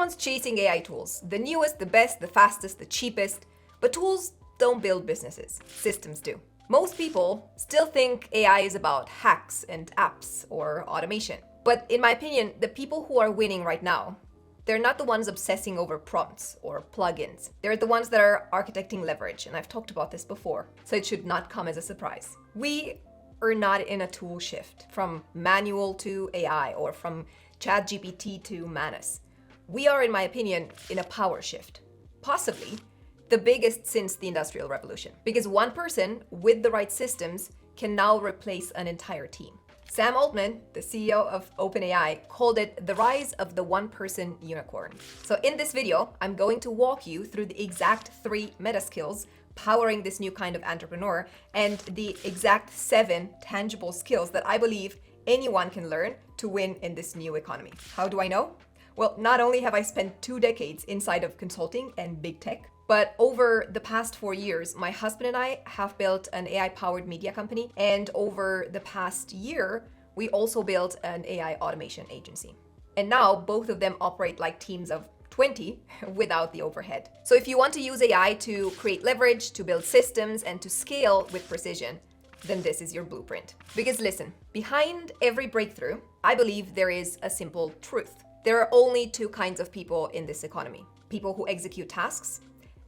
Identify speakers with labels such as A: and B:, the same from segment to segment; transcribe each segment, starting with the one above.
A: Everyone's chasing AI tools, the newest, the best, the fastest, the cheapest, but tools don't build businesses, systems do. Most people still think AI is about hacks and apps or automation. But in my opinion, the people who are winning right now, they're not the ones obsessing over prompts or plugins. They're the ones that are architecting leverage, and I've talked about this before, so it should not come as a surprise. We are not in a tool shift from manual to AI or from ChatGPT to Manus. We are, in my opinion, in a power shift, possibly the biggest since the Industrial Revolution, because one person with the right systems can now replace an entire team. Sam Altman, the CEO of OpenAI, called it the rise of the one-person unicorn. So in this video, I'm going to walk you through the exact 3 meta skills powering this new kind of entrepreneur and the exact 7 tangible skills that I believe anyone can learn to win in this new economy. How do I know? Well, not only have I spent 2 decades inside of consulting and big tech, but over the past 4 years, my husband and I have built an AI-powered media company. And over the past year, we also built an AI automation agency. And now both of them operate like teams of 20 without the overhead. So if you want to use AI to create leverage, to build systems, and to scale with precision, then this is your blueprint. Because listen, behind every breakthrough, I believe there is a simple truth. There are only 2 kinds of people in this economy: people who execute tasks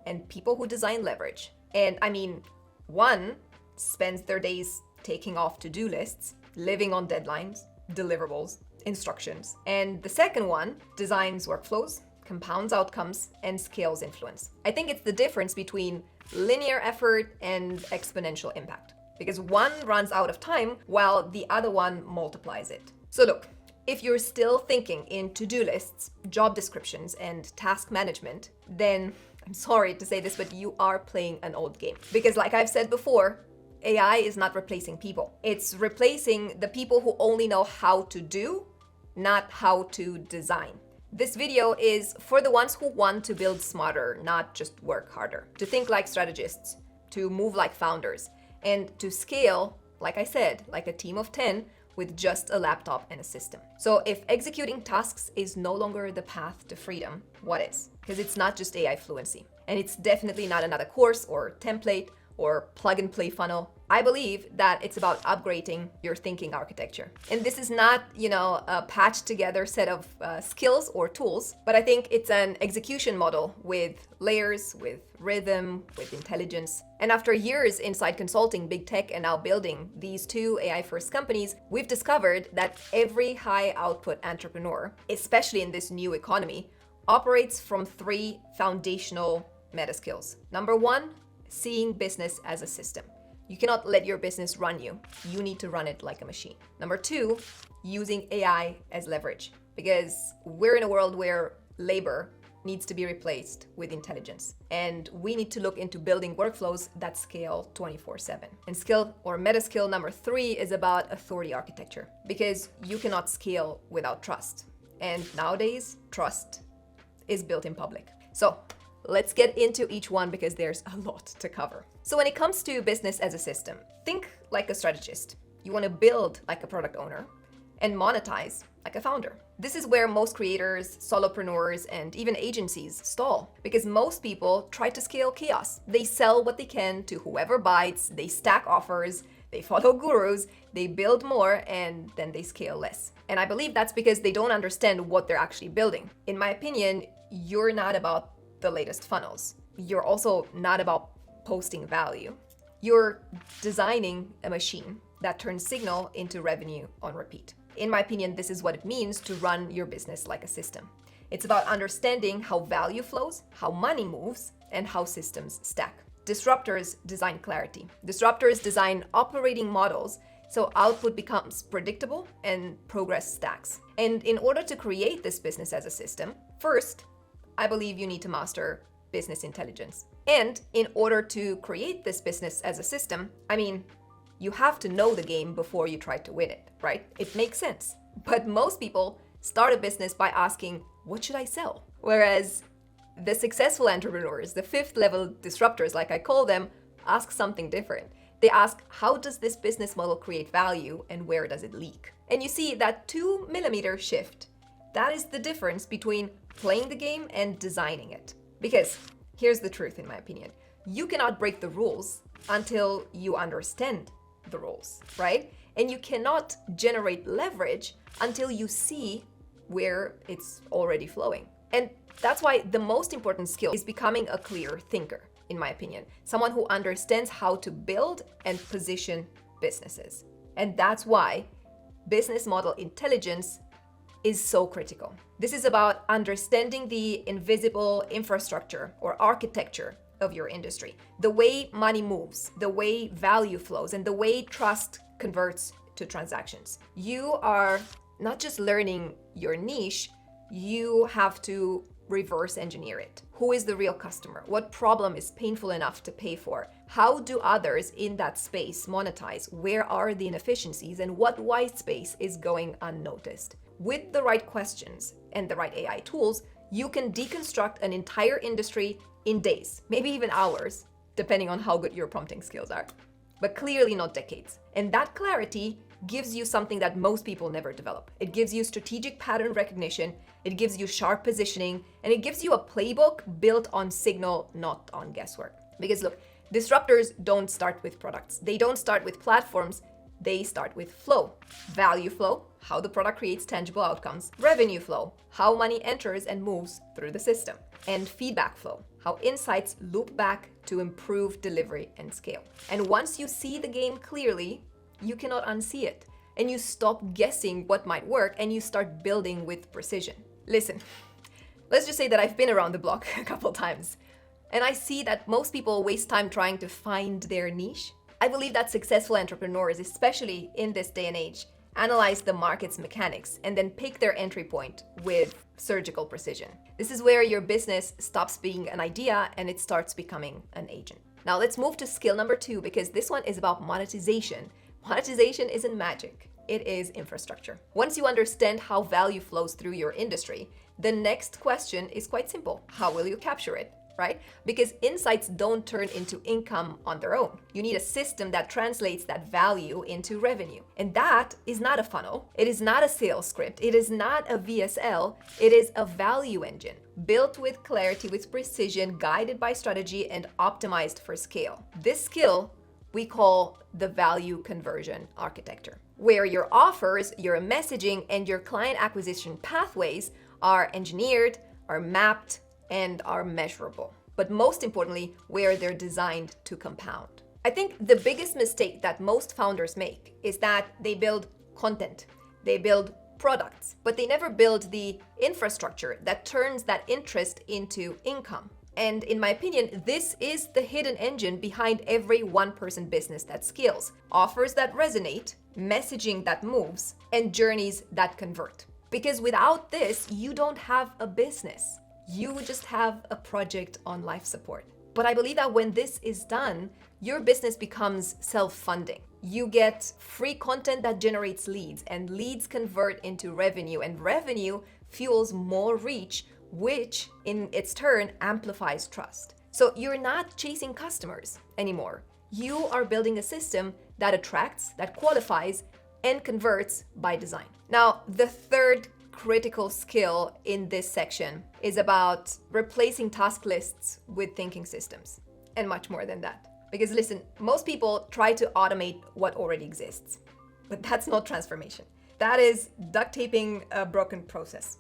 A: and people who design leverage. And I mean, one spends their days taking off to-do lists, living on deadlines, deliverables, instructions. And the second one designs workflows, compounds outcomes, and scales influence. I think it's the difference between linear effort and exponential impact, because one runs out of time while the other one multiplies it. So look, if you're still thinking in to-do lists, job descriptions, and task management, then I'm sorry to say this, but you are playing an old game. Because like I've said before, AI is not replacing people. It's replacing the people who only know how to do, not how to design. This video is for the ones who want to build smarter, not just work harder, to think like strategists, to move like founders, and to scale, like I said, like a team of 10 with just a laptop and a system. So if executing tasks is no longer the path to freedom, what is? Because it's not just AI fluency. And it's definitely not another course or template or plug and play funnel. I believe that it's about upgrading your thinking architecture. And this is not, a patched together set of skills or tools, but I think it's an execution model with layers, with rhythm, with intelligence. And after years inside consulting big tech and now building these 2 AI first companies, we've discovered that every high output entrepreneur, especially in this new economy, operates from 3 foundational meta skills. Number 1, seeing business as a system. You cannot let your business run you. You need to run it like a machine. Number 2, using AI as leverage, because we're in a world where labor needs to be replaced with intelligence. And we need to look into building workflows that scale 24/7. And skill or meta skill number 3 is about authority architecture, because you cannot scale without trust. And nowadays, trust is built in public. So let's get into each one because there's a lot to cover. So when it comes to business as a system, think like a strategist. You want to build like a product owner and monetize like a founder. This is where most creators, solopreneurs, and even agencies stall, because most people try to scale chaos. They sell what they can to whoever bites, they stack offers, they follow gurus, they build more, and then they scale less. And I believe that's because they don't understand what they're actually building. In my opinion, you're not about the latest funnels. You're also not about posting value. You're designing a machine that turns signal into revenue on repeat. In my opinion, this is what it means to run your business like a system. It's about understanding how value flows, how money moves, and how systems stack. Disruptors design clarity. Disruptors design operating models so output becomes predictable and progress stacks. And in order to create this business as a system, first, I believe you need to master business intelligence. And in order to create this business as a system, you have to know the game before you try to win it, right? It makes sense. But most people start a business by asking, what should I sell? Whereas the successful entrepreneurs, the 5th level disruptors, like I call them, ask something different. They ask, how does this business model create value and where does it leak? And you see that 2 millimeter shift That is the difference between playing the game and designing it. Because here's the truth, in my opinion. You cannot break the rules until you understand the rules, right? And you cannot generate leverage until you see where it's already flowing. And that's why the most important skill is becoming a clear thinker, in my opinion. Someone who understands how to build and position businesses. And that's why business model intelligence is so critical. This is about understanding the invisible infrastructure or architecture of your industry, the way money moves, the way value flows, and the way trust converts to transactions. You are not just learning your niche, you have to reverse engineer it. Who is the real customer? What problem is painful enough to pay for? How do others in that space monetize? Where are the inefficiencies, and what white space is going unnoticed? With the right questions and the right AI tools, you can deconstruct an entire industry in days, maybe even hours, depending on how good your prompting skills are, but clearly not decades. And that clarity gives you something that most people never develop. It gives you strategic pattern recognition, it gives you sharp positioning, and it gives you a playbook built on signal, not on guesswork. Because look, disruptors don't start with products. They don't start with platforms. They start with flow. Value flow, how the product creates tangible outcomes. Revenue flow, how money enters and moves through the system. And feedback flow, how insights loop back to improve delivery and scale. And once you see the game clearly, you cannot unsee it. And you stop guessing what might work and you start building with precision. Listen, let's just say that I've been around the block a couple times, and I see that most people waste time trying to find their niche. I believe that successful entrepreneurs, especially in this day and age, analyze the market's mechanics and then pick their entry point with surgical precision. This is where your business stops being an idea and it starts becoming an agent. Now let's move to skill number 2, because this one is about monetization. Monetization isn't magic. It is infrastructure. Once you understand how value flows through your industry, the next question is quite simple. How will you capture it? Right? Because insights don't turn into income on their own. You need a system that translates that value into revenue. And that is not a funnel. It is not a sales script. It is not a VSL. It is a value engine built with clarity, with precision, guided by strategy, and optimized for scale. This skill we call the value conversion architecture, where your offers, your messaging, and your client acquisition pathways are engineered, are mapped, and are measurable. But most importantly, where they're designed to compound. I think the biggest mistake that most founders make is that they build content, they build products, but they never build the infrastructure that turns that interest into income. And in my opinion, this is the hidden engine behind every one-person business that scales. Offers that resonate, messaging that moves, and journeys that convert. Because without this, you don't have a business. You just have a project on life support. But I believe that when this is done, your business becomes self-funding. You get free content that generates leads, and leads convert into revenue, and revenue fuels more reach, which in its turn amplifies trust. So you're not chasing customers anymore. You are building a system that attracts, that qualifies, and converts by design. Now, the third critical skill in this section is about replacing task lists with thinking systems, and much more than that. Because listen, most people try to automate what already exists, but that's not transformation. That is duct taping a broken process.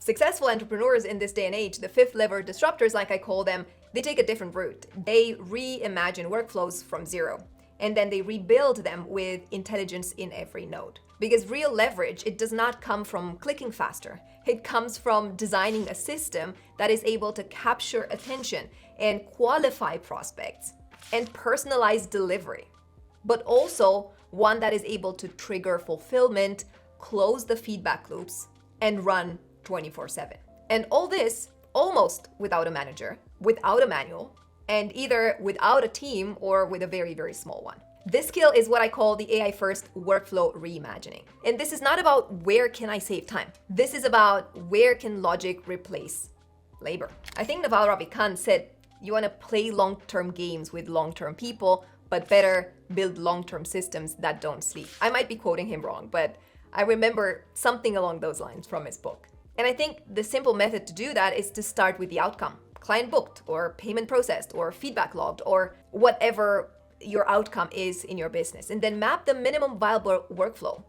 A: Successful entrepreneurs in this day and age, the fifth lever disruptors, like I call them, they take a different route. They reimagine workflows from zero, and then they rebuild them with intelligence in every node. Because real leverage, it does not come from clicking faster. It comes from designing a system that is able to capture attention and qualify prospects and personalize delivery, but also one that is able to trigger fulfillment, close the feedback loops, and run 24/7. And all this almost without a manager, without a manual, and either without a team or with a very, very small one. This skill is what I call the AI first workflow reimagining. And this is not about where can I save time. This is about where can logic replace labor. I think Naval Ravikant said, you want to play long-term games with long-term people, but better build long-term systems that don't sleep. I might be quoting him wrong, but I remember something along those lines from his book. And I think the simple method to do that is to start with the outcome. Client booked, or payment processed, or feedback logged, or whatever your outcome is in your business. And then map the minimum viable workflow,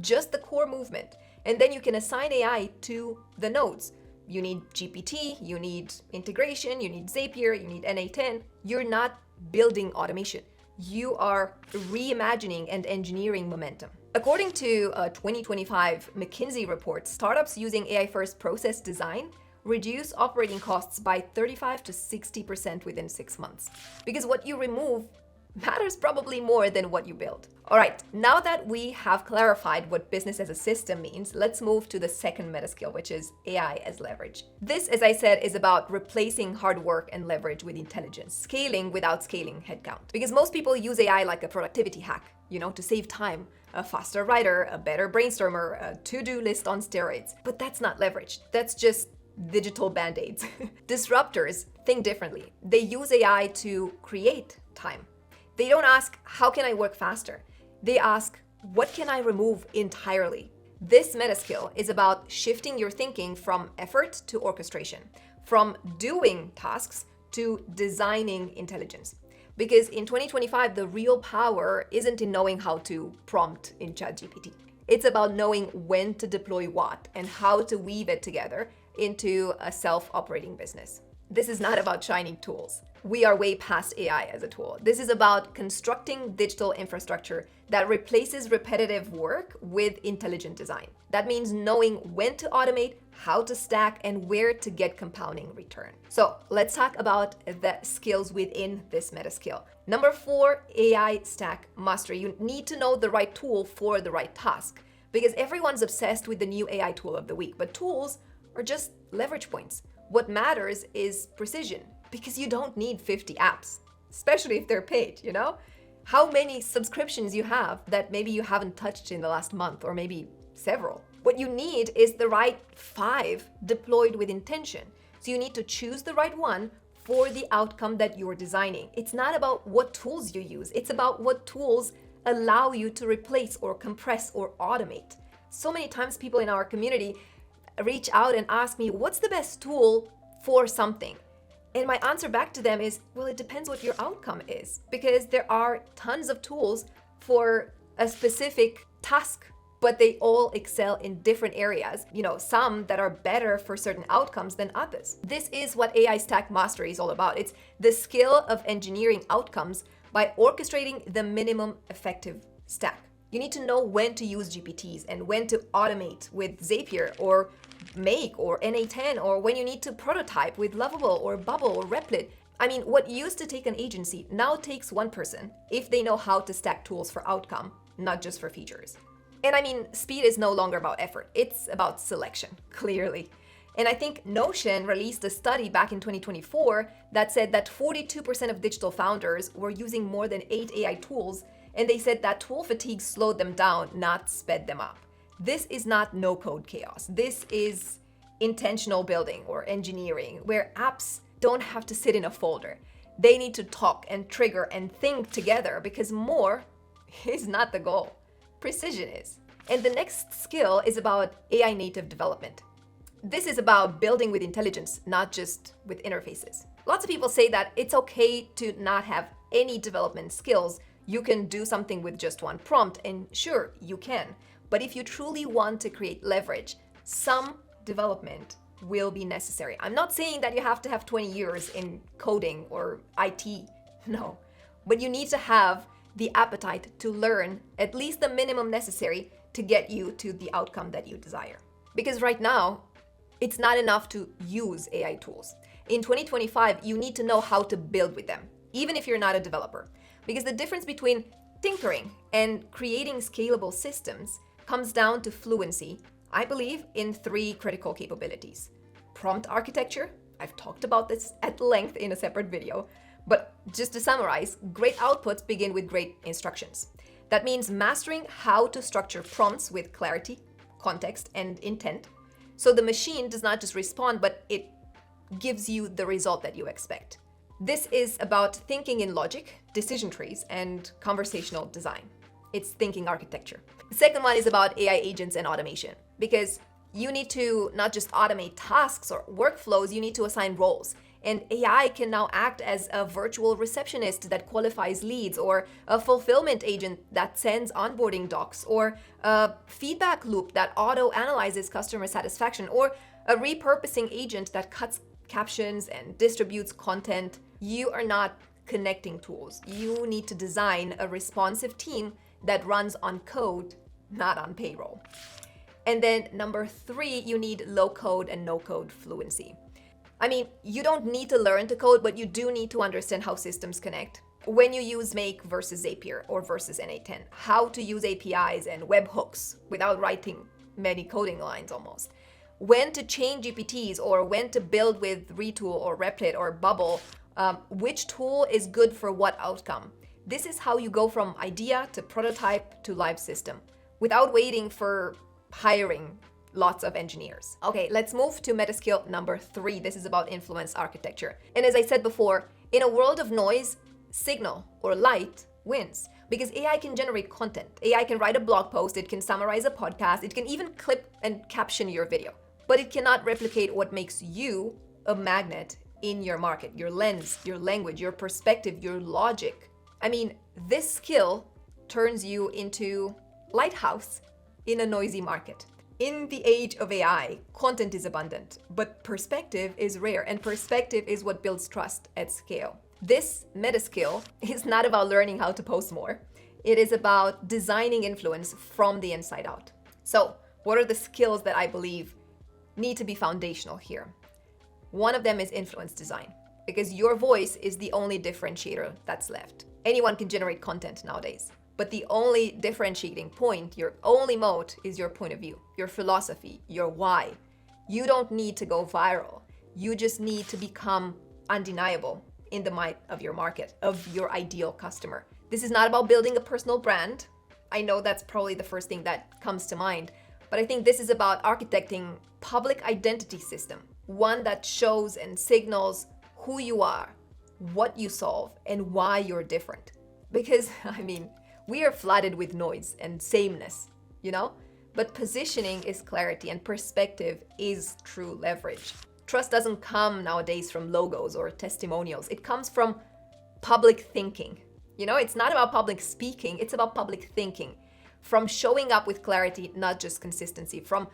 A: just the core movement. And then you can assign AI to the nodes. You need GPT, you need integration, you need Zapier, you need NA10. You're not building automation. You are reimagining and engineering momentum. According to a 2025 McKinsey report, startups using AI-first process design reduce operating costs by 35 to 60% within 6 months. Because what you remove matters probably more than what you build. All right, now that we have clarified what business as a system means, let's move to the second meta skill, which is AI as leverage. This, as I said, is about replacing hard work and leverage with intelligence, scaling without scaling headcount. Because most people use AI like a productivity hack, to save time, a faster writer, a better brainstormer, a to-do list on steroids. But that's not leverage. That's just digital band-aids. Disruptors think differently. They use AI to create time. They don't ask, how can I work faster? They ask, what can I remove entirely? This meta skill is about shifting your thinking from effort to orchestration, from doing tasks to designing intelligence. Because in 2025, the real power isn't in knowing how to prompt in ChatGPT. It's about knowing when to deploy what and how to weave it together into a self-operating business. This is not about shiny tools. We are way past AI as a tool. This is about constructing digital infrastructure that replaces repetitive work with intelligent design. That means knowing when to automate, how to stack, and where to get compounding return. So let's talk about the skills within this meta skill. Number 4, AI stack mastery. You need to know the right tool for the right task, because everyone's obsessed with the new AI tool of the week, but tools are just leverage points. What matters is precision, because you don't need 50 apps, especially if they're paid, How many subscriptions you have that maybe you haven't touched in the last month, or maybe several. What you need is the right 5 deployed with intention. So you need to choose the right one for the outcome that you're designing. It's not about what tools you use. It's about what tools allow you to replace or compress or automate. So many times people in our community reach out and ask me, what's the best tool for something? And my answer back to them is, well, it depends what your outcome is, because there are tons of tools for a specific task, but they all excel in different areas. Some that are better for certain outcomes than others. This is what AI stack mastery is all about. It's the skill of engineering outcomes by orchestrating the minimum effective stack. You need to know when to use GPTs and when to automate with Zapier or Make or NA10, or when you need to prototype with Lovable or Bubble or Replit. What used to take an agency now takes one person if they know how to stack tools for outcome, not just for features. And speed is no longer about effort. It's about selection, clearly. And I think Notion released a study back in 2024 that said that 42% of digital founders were using more than 8 AI tools, and they said that tool fatigue slowed them down, not sped them up. This is not no-code chaos. This is intentional building or engineering, where apps don't have to sit in a folder. They need to talk and trigger and think together, because more is not the goal. Precision is. And the next skill is about AI native development. This is about building with intelligence, not just with interfaces. Lots of people say that it's okay to not have any development skills. You can do something with just one prompt, and sure, you can. But if you truly want to create leverage, some development will be necessary. I'm not saying that you have to have 20 years in coding or IT, no. But you need to have the appetite to learn at least the minimum necessary to get you to the outcome that you desire. Because right now, it's not enough to use AI tools. In 2025, you need to know how to build with them, even if you're not a developer. Because the difference between tinkering and creating scalable systems comes down to fluency, I believe, in 3 critical capabilities. Prompt architecture, I've talked about this at length in a separate video, but just to summarize, great outputs begin with great instructions. That means mastering how to structure prompts with clarity, context, and intent, so the machine does not just respond, but it gives you the result that you expect. This is about thinking in logic, decision trees, and conversational design. It's thinking architecture. The second one is about AI agents and automation, because you need to not just automate tasks or workflows, you need to assign roles. And AI can now act as a virtual receptionist that qualifies leads, or a fulfillment agent that sends onboarding docs, or a feedback loop that auto-analyzes customer satisfaction, or a repurposing agent that cuts captions and distributes content. You are not connecting tools. You need to design a responsive team that runs on code, not on payroll. And then number 3, you need low code and no code fluency. I mean, you don't need to learn to code, but you do need to understand how systems connect. When you use Make versus Zapier or versus N8N, how to use APIs and webhooks without writing many coding lines almost. When to chain GPTs, or when to build with Retool or Replit or Bubble, which tool is good for what outcome. This is how you go from idea to prototype to live system without waiting for hiring lots of engineers. Okay, let's move to meta skill number 3. This is about influence architecture. And as I said before, in a world of noise, signal or light wins, because AI can generate content. AI can write a blog post, it can summarize a podcast, it can even clip and caption your video. But it cannot replicate what makes you a magnet in your market, your lens, your language, your perspective, your logic. I mean, this skill turns you into lighthouse in a noisy market. In the age of AI, content is abundant, but perspective is rare, and perspective is what builds trust at scale. This meta skill is not about learning how to post more. It is about designing influence from the inside out. So, what are the skills that I believe need to be foundational here? One of them is influence design, because your voice is the only differentiator that's left. Anyone can generate content nowadays, but the only differentiating point, your only moat, is your point of view, your philosophy, your why. You don't need to go viral. You just need to become undeniable in the mind of your market, of your ideal customer. This is not about building a personal brand. I know that's probably the first thing that comes to mind, but I think this is about architecting public identity system, one that shows and signals who you are, what you solve, and why you're different. Because, I mean, we are flooded with noise and sameness, you know? But positioning is clarity, and perspective is true leverage. Trust doesn't come nowadays from logos or testimonials. It comes from public thinking. You know, it's not about public speaking, it's about public thinking. From showing up with clarity, not just consistency. From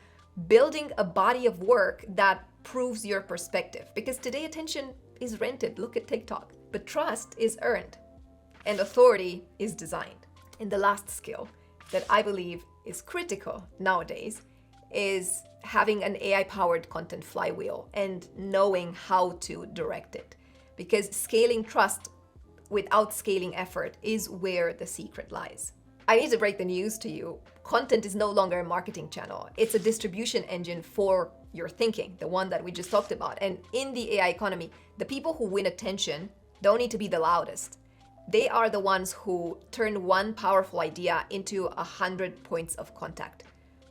A: building a body of work that proves your perspective. Because today attention is rented. Look at TikTok. But trust is earned, and authority is designed. And the last skill that I believe is critical nowadays is having an AI-powered content flywheel and knowing how to direct it. Because scaling trust without scaling effort is where the secret lies. I need to break the news to you. Content is no longer a marketing channel. It's a distribution engine for your thinking, the one that we just talked about. And in the AI economy, the people who win attention don't need to be the loudest. They are the ones who turn one powerful idea into 100 points of contact.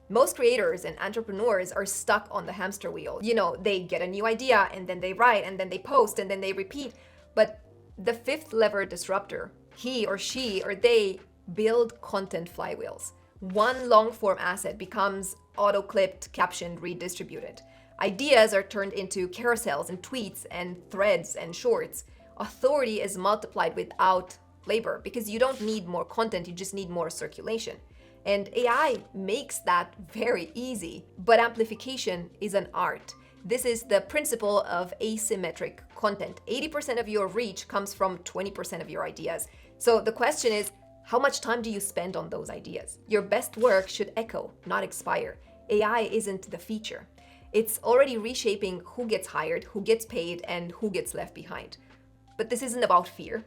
A: Most creators and entrepreneurs are stuck on the hamster wheel. You know, they get a new idea and then they write and then they post and then they repeat. But the fifth lever disruptor, he or she or they build content flywheels. One long-form asset becomes auto-clipped, captioned, redistributed. Ideas are turned into carousels and tweets and threads and shorts. Authority is multiplied without labor, because you don't need more content, you just need more circulation. And AI makes that very easy, but amplification is an art. This is the principle of asymmetric content. 80% of your reach comes from 20% of your ideas. So the question is, how much time do you spend on those ideas? Your best work should echo, not expire. AI isn't the feature. It's already reshaping who gets hired, who gets paid, and who gets left behind. But this isn't about fear.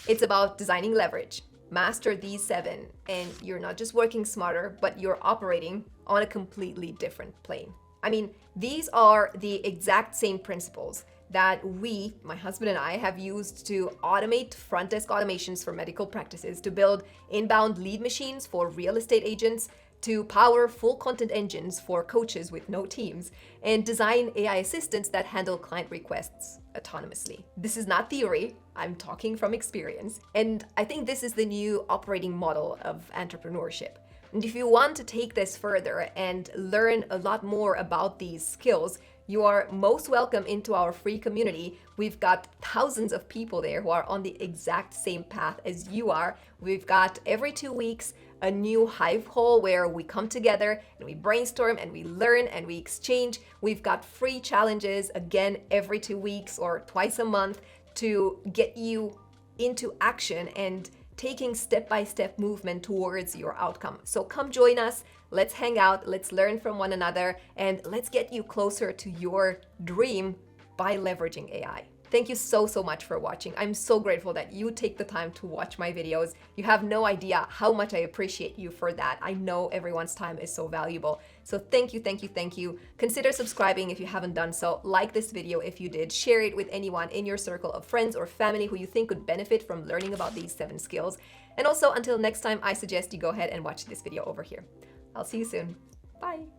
A: It's about designing leverage. Master these 7, and you're not just working smarter, but you're operating on a completely different plane. I mean, these are the exact same principles that we, my husband and I, have used to automate front desk automations for medical practices, to build inbound lead machines for real estate agents, to power full content engines for coaches with no teams, and design AI assistants that handle client requests autonomously. This is not theory, I'm talking from experience, and I think this is the new operating model of entrepreneurship. And if you want to take this further and learn a lot more about these skills, you are most welcome into our free community. We've got thousands of people there who are on the exact same path as you are. We've got every 2 weeks a new Hive call where we come together and we brainstorm and we learn and we exchange. We've got free challenges again every 2 weeks or twice a month to get you into action and taking step-by-step movement towards your outcome. So come join us, let's hang out, let's learn from one another, and let's get you closer to your dream by leveraging AI. Thank you so much for watching. I'm so grateful that you take the time to watch my videos. You have no idea how much I appreciate you for that. I know everyone's time is so valuable. So thank you. Consider subscribing if you haven't done so. Like this video if you did. Share it with anyone in your circle of friends or family who you think could benefit from learning about these 7 skills. And also, until next time, I suggest you go ahead and watch this video over here. I'll see you soon. Bye.